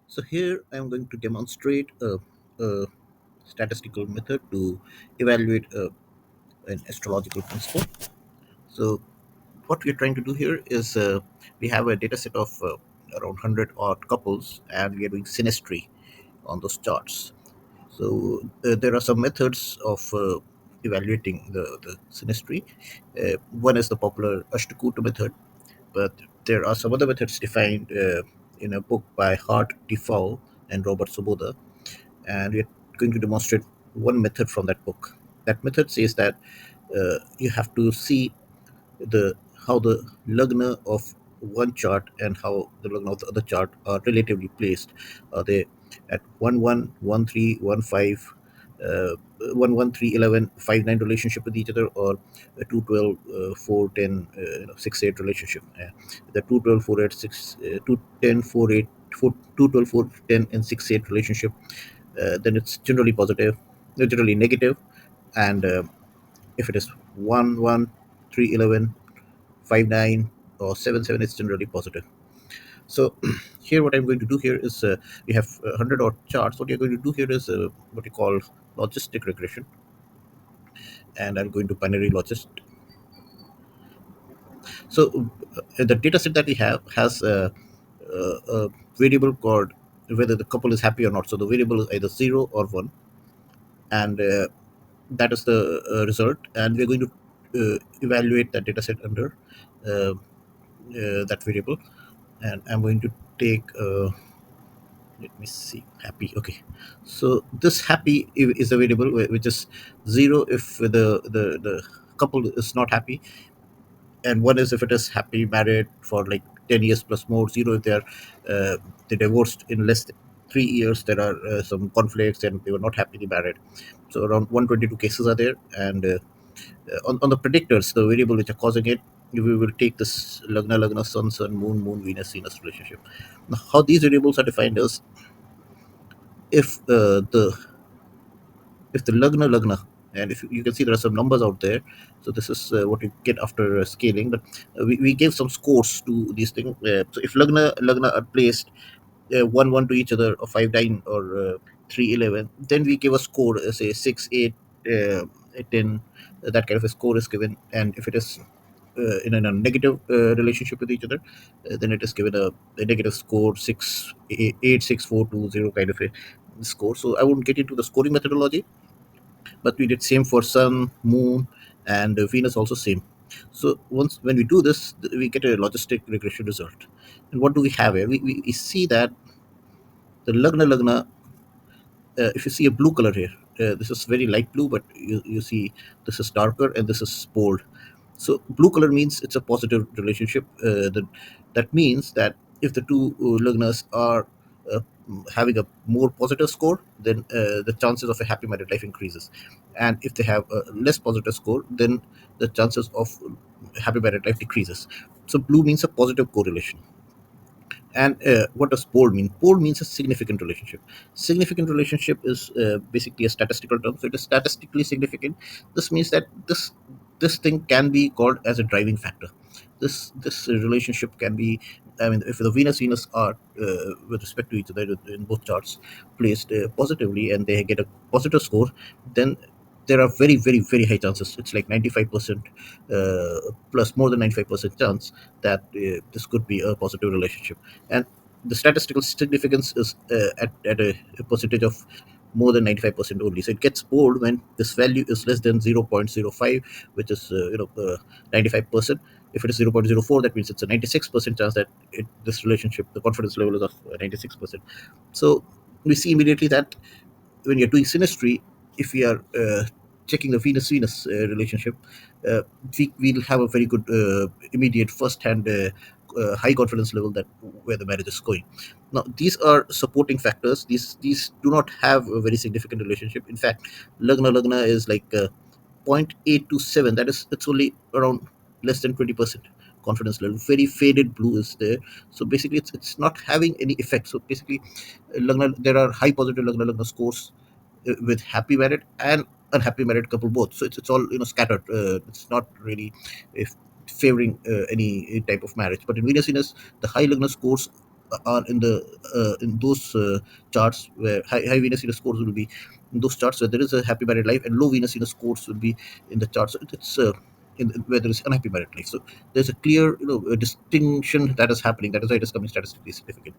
So here I am going to demonstrate a statistical method to evaluate an astrological principle. So what we are trying to do here is we have a data set of around 100 odd couples, and we are doing synastry on those charts. So there are some methods of evaluating the synastry. One is the popular Ashtakuta method, but there are some other methods defined in a book by Hart Defoe and Robert Soboda, and we're going to demonstrate one method from that book. That method says that you have to see the how the lagna of one chart and how the lagna of the other chart are relatively placed. Are they at 1 1 1 3 1 5 1 1 3 11 5 9 relationship with each other, or a 2 12 4 10 6 8 relationship? The 2 12 4 8 6 2 10 4 8 4 2 12 4 10 and 6 8 relationship, then it's generally positive, generally negative, and if it is 1 1 3 11 5 9 or 7 7, it's generally positive. So here what I'm going to do here is we have 100 odd charts. What you're going to do here is what you call logistic regression, and I'm going to binary logist. So the data set that we have has a variable called whether the couple is happy or not. So the variable is either 0 or 1, and that is the result, and we're going to evaluate that data set under that variable. And I'm going to take let me see, happy. Okay, so this happy is a variable which is 0 if the couple is not happy, and 1 is if it is happy married for like 10 years plus more. 0 if they divorced in less than 3 years, there are some conflicts and they were not happily married. So around 122 cases are there, and on the predictors, the variable which are causing it, we will take this lagna sun sun moon moon Venus Venus relationship. Now, how these variables are defined is if the lagna, and if you can see there are some numbers out there. So this is what you get after scaling, but we gave some scores to these things. So if lagna are placed 1 1 to each other, or 5 9, or 3 11, then we give a score, say 6 8 10. That kind of a score is given, and if it is in a negative relationship with each other, then it is given a negative score, 6 8 6 4 2 0 kind of a score. So I won't get into the scoring methodology, but we did same for sun moon and Venus also same. So once when we do this, we get a logistic regression result. And what do we have here? We see that the lagna, if you see a blue color here, this is very light blue, but you see this is darker and this is bold. So blue color means it's a positive relationship. That means that if the two lagnas are uh, having a more positive score, then the chances of a happy married life increases. And if they have a less positive score, then the chances of happy married life decreases. So blue means a positive correlation. And what does bold mean? Bold means a significant relationship. Significant relationship is basically a statistical term. So it is statistically significant. This means that this thing can be called as a driving factor. This relationship can be. I mean, if the Venus are with respect to each other in both charts placed positively, and they get a positive score, then there are very very very high chances. It's like 95% plus, more than 95% chance that this could be a positive relationship. And the statistical significance is at a percentage of more than 95% only. So it gets bold when this value is less than 0.05, which is 95%. If it is 0.04, that means it's a 96% chance that this relationship, the confidence level is of 96%. So we see immediately that when you're doing synastry, if we are checking the Venus Venus relationship, we'll have a very good immediate first hand high confidence level that where the marriage is going. Now these are supporting factors. These do not have a very significant relationship. In fact, lagna is like 0.827. That is, it's only around less than 20% confidence level. Very faded blue is there. So basically it's not having any effect. So basically there are high positive lagna scores with happy married and unhappy married couple both. So it's all scattered. It's not really if favoring any type of marriage. But in Venus Venus, the high lagna scores are in those charts where high Venus in the scores will be in those charts where there is a happy married life, and low Venus in the scores will be in the charts. So it's where there is unhappy married life. So there's a clear, a distinction that is happening. That is why it is coming statistically significant.